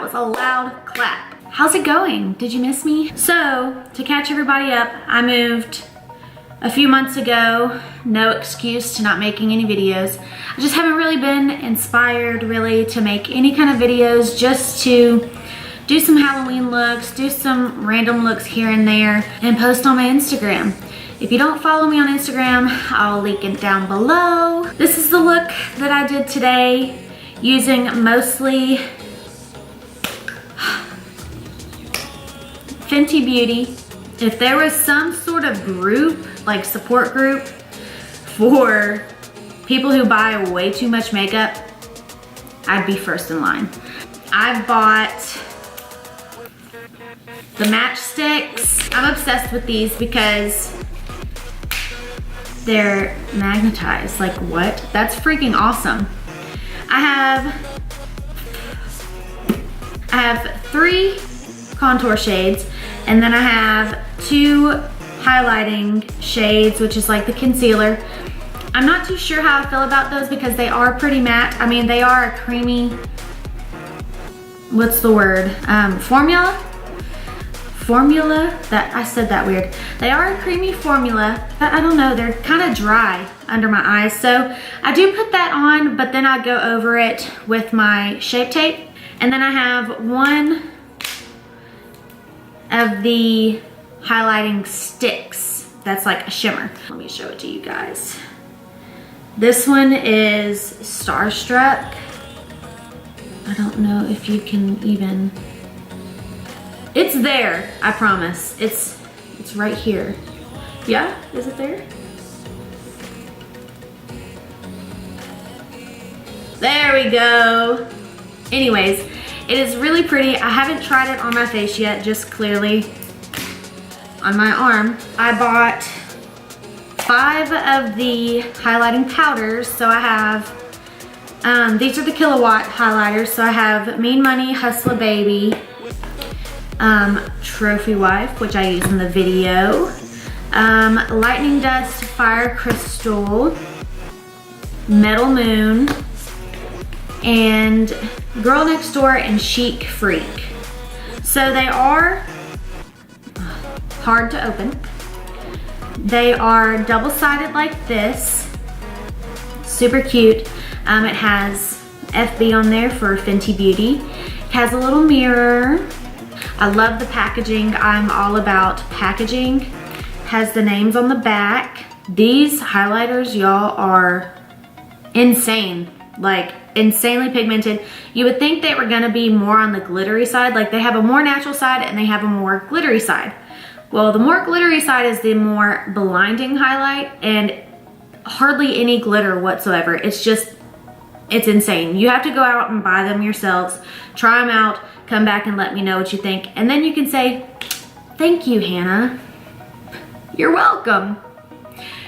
was a loud clap. How's it going? Did you miss me? So, to catch everybody up, I moved a few months ago. No excuse to not making any videos. I just haven't really been inspired really to make any kind of videos, just to do some Halloween looks, do some random looks here and there, and post on my Instagram. If you don't follow me on Instagram, I'll link it down below. This is the look that I did today, using mostly Fenty Beauty. If there was some sort of group, like support group, for people who buy way too much makeup, I'd be first in line. I bought the matchsticks. I'm obsessed with these because they're magnetized. Like, what? That's freaking awesome. I have 3 contour shades, and then I have 2 highlighting shades, which is like the concealer. I'm not too sure how I feel about those because they are pretty matte. I mean, they are a creamy, what's the word? Formula? That I said that weird. They are a creamy formula, but I don't know, they're kind of dry under my eyes. So I do put that on, but then I go over it with my Shape Tape. And then I have 1 of the highlighting sticks that's like a shimmer. Let me show it to you guys. This one is Starstruck. I don't know if you can even, it's there, I promise. It's right here. Yeah, is it there? There we go. Anyways, it is really pretty. I haven't tried it on my face yet, just clearly on my arm. I bought 5 of the highlighting powders. So I have, these are the Kilowatt highlighters. So I have Mean Money, Hustler Baby, Trophy Wife, which I use in the video, Lightning Dust, Fire Crystal, Metal Moon, and Girl Next Door and Chic Freak. So they are hard to open. They are double-sided like this. Super cute. It has FB on there for Fenty Beauty. It has a little mirror. I love the packaging. I'm all about packaging. Has the names on the back. These highlighters, y'all, are insane. Like, insanely pigmented. You would think they were gonna be more on the glittery side. Like, they have a more natural side and they have a more glittery side. Well, the more glittery side is the more blinding highlight, and hardly any glitter whatsoever. It's just, it's insane. You have to go out and buy them yourselves, try them out, come back and let me know what you think. And then you can say, thank you, Hannah. You're welcome.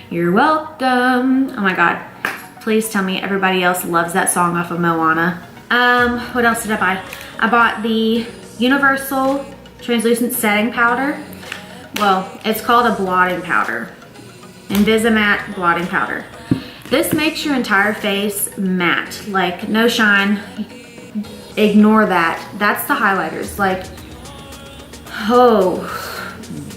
You're welcome. Oh my God. Please tell me everybody else loves that song off of Moana. What else did I buy? I bought the Universal Translucent Setting Powder. Well, it's called a blotting powder. Invisimatte blotting powder. This makes your entire face matte, like no shine. Ignore that. That's the highlighters. Like, oh,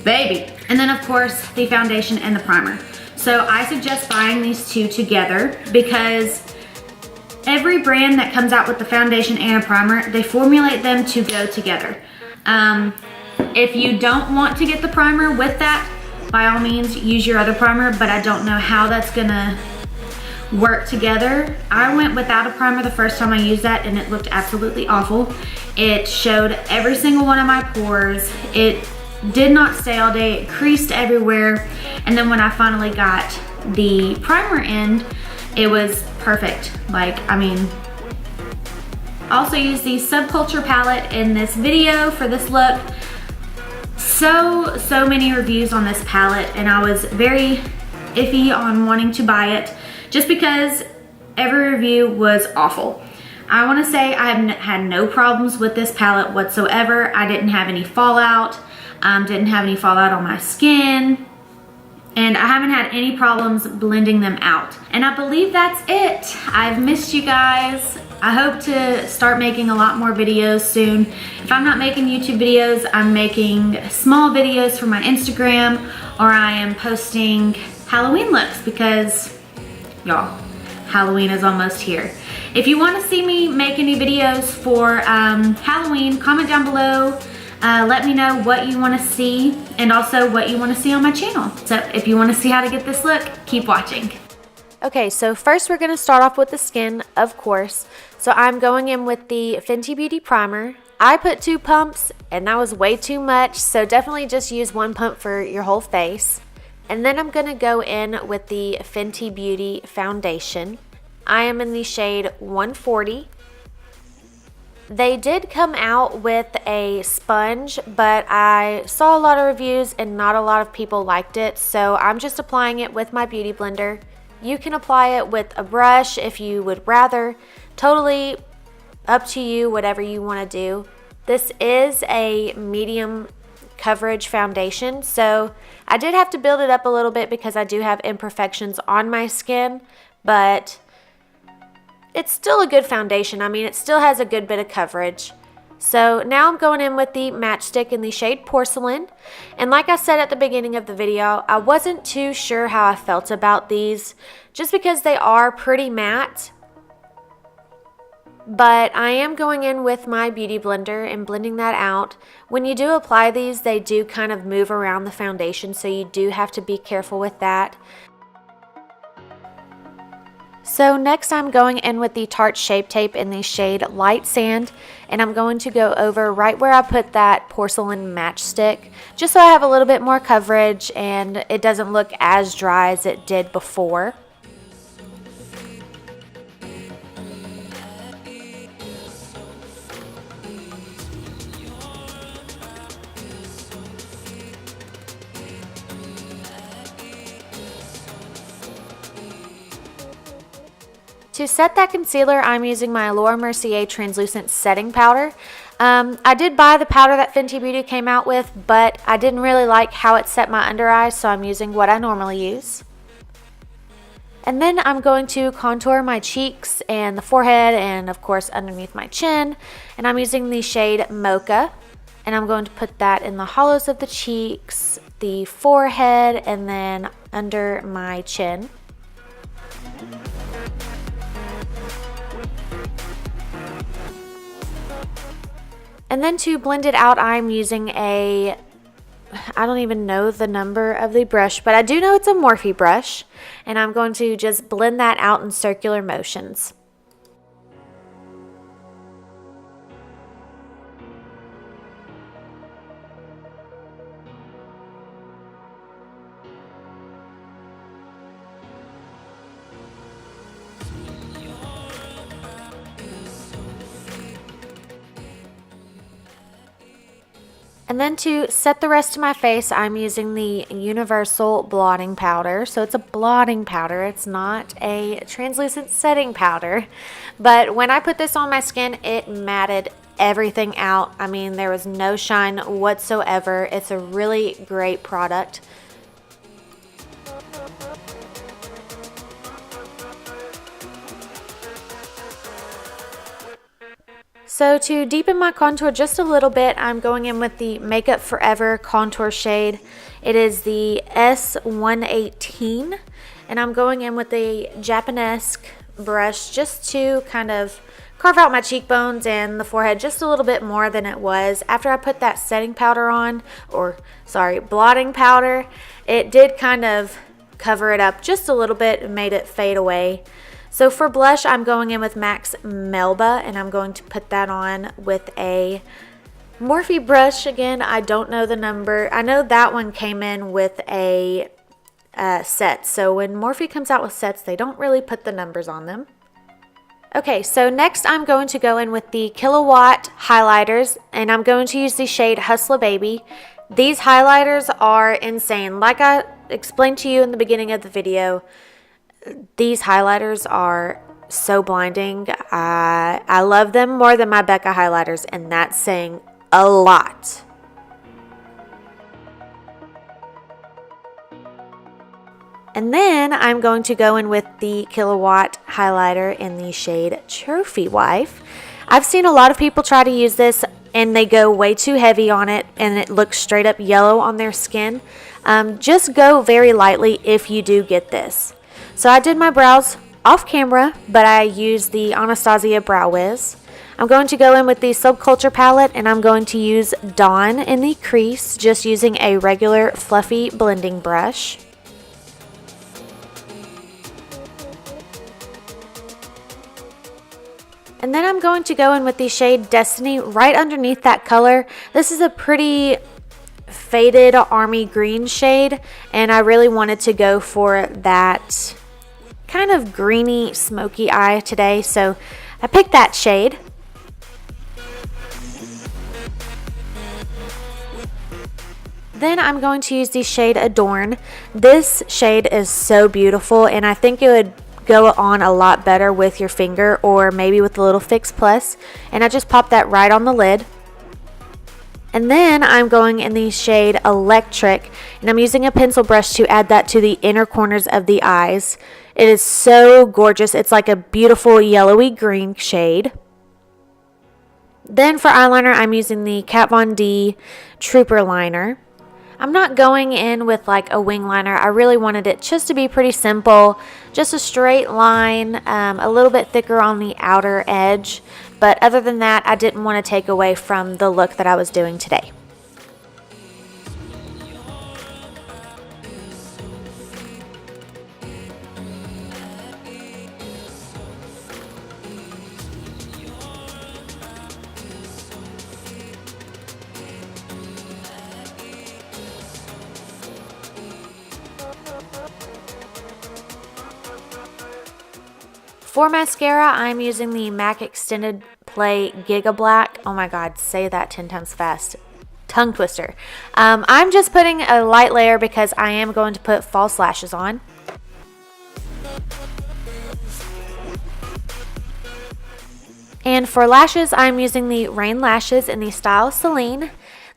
baby. And then of course, the foundation and the primer. So I suggest buying these 2 together because every brand that comes out with the foundation and a primer, they formulate them to go together. If you don't want to get the primer with that, by all means use your other primer, but I don't know how that's gonna work together. I went without a primer the first time I used that and it looked absolutely awful. It showed every single one of my pores. It did not stay all day, it creased everywhere. And then when I finally got the primer in, it was perfect. Like, I mean, I also used the Subculture palette in this video for this look. So many reviews on this palette, and I was very iffy on wanting to buy it just because every review was awful. I want to say I have had no problems with this palette whatsoever. I didn't have any fallout, didn't have any fallout on my skin. and I haven't had any problems blending them out. And I believe that's it. I've missed you guys. I hope to start making a lot more videos soon. If I'm not making YouTube videos, I'm making small videos for my Instagram, or I am posting Halloween looks because, y'all, Halloween is almost here. If you want to see me make any videos for Halloween, comment down below. Let me know what you want to see and also what you want to see on my channel. So if you want to see how to get this look, keep watching. Okay, so first we're going to start off with the skin, of course. So I'm going in with the Fenty Beauty primer. I put 2 pumps and that was way too much, so definitely just use 1 pump for your whole face. And then I'm going to go in with the Fenty Beauty foundation. I am in the shade 140. They did come out with a sponge, but I saw a lot of reviews and not a lot of people liked it, so I'm just applying it with my beauty blender. You can apply it with a brush if you would rather. Totally up to you, whatever you want to do. This is a medium coverage foundation, so I did have to build it up a little bit because I do have imperfections on my skin, but it's still a good foundation. I mean, it still has a good bit of coverage. So now I'm going in with the matchstick in the shade Porcelain. And like I said at the beginning of the video, I wasn't too sure how I felt about these just because they are pretty matte. But I am going in with my beauty blender and blending that out. When you do apply these, they do kind of move around the foundation, so you do have to be careful with that. So next I'm going in with the Tarte Shape Tape in the shade Light Sand, and I'm going to go over right where I put that porcelain matchstick, just so I have a little bit more coverage and it doesn't look as dry as it did before. To set that concealer, I'm using my Laura Mercier Translucent Setting Powder. I did buy the powder that Fenty Beauty came out with, but I didn't really like how it set my under eyes, so I'm using what I normally use. And then I'm going to contour my cheeks and the forehead and, of course, underneath my chin. And I'm using the shade Mocha. And I'm going to put that in the hollows of the cheeks, the forehead, and then under my chin. And then to blend it out, I'm using I don't even know the number of the brush, but I do know it's a Morphe brush. And I'm going to just blend that out in circular motions. And then to set the rest of my face, I'm using the Universal Blotting Powder. So it's a blotting powder. It's not a translucent setting powder. But when I put this on my skin, it matted everything out. I mean, there was no shine whatsoever. It's a really great product. So to deepen my contour just a little bit, I'm going in with the Makeup Forever contour shade. It is the S118, and I'm going in with a Japanesque brush just to kind of carve out my cheekbones and the forehead just a little bit more than it was. After I put that setting powder on, blotting powder, it did kind of cover it up just a little bit and made it fade away. So for blush, I'm going in with MAC's Melba, and I'm going to put that on with a Morphe brush. Again, I don't know the number. I know that one came in with a set. So when Morphe comes out with sets, they don't really put the numbers on them. Okay, so next I'm going to go in with the Killawatt highlighters, and I'm going to use the shade Hustla Baby. These highlighters are insane. Like I explained to you in the beginning of the video, these highlighters are so blinding. I love them more than my Becca highlighters, and that's saying a lot. And then I'm going to go in with the Killawatt highlighter in the shade Trophy Wife. I've seen a lot of people try to use this and they go way too heavy on it and it looks straight up yellow on their skin. Just go very lightly if you do get this. So I did my brows off camera, but I used the Anastasia Brow Wiz. I'm going to go in with the Subculture palette and I'm going to use Dawn in the crease, just using a regular fluffy blending brush. And then I'm going to go in with the shade Destiny right underneath that color. This is a pretty faded army green shade, and I really wanted to go for that kind of greeny, smoky eye today, so I picked that shade. Then I'm going to use the shade Adorn. This shade is so beautiful, and I think it would go on a lot better with your finger or maybe with a little Fix Plus, and I just popped that right on the lid. And then I'm going in the shade Electric, and I'm using a pencil brush to add that to the inner corners of the eyes. It is so gorgeous. It's like a beautiful yellowy green shade. Then for eyeliner, I'm using the Kat Von D Trooper liner. I'm not going in with like a wing liner. I really wanted it just to be pretty simple, just a straight line, a little bit thicker on the outer edge. But other than that, I didn't want to take away from the look that I was doing today. For mascara, I'm using the MAC Extended Play Giga Black. Oh my god, say that 10 times fast. Tongue twister. I'm just putting a light layer because I am going to put false lashes on. And for lashes, I'm using the Rain Lashes in the style Celine.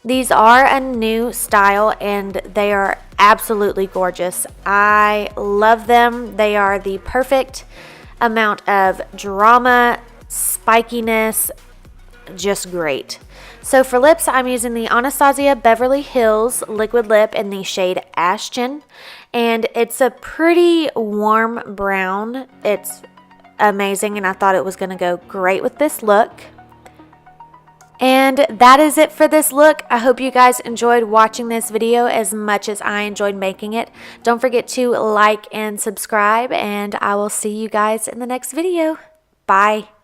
These are a new style and they are absolutely gorgeous. I love them. They are the perfect amount of drama, spikiness, just great. So for lips, I'm using the Anastasia Beverly Hills Liquid Lip in the shade Ashton, and it's a pretty warm brown. It's amazing, and I thought it was going to go great with this look. And that is it for this look. I hope you guys enjoyed watching this video as much as I enjoyed making it. Don't forget to like and subscribe, and I will see you guys in the next video. Bye.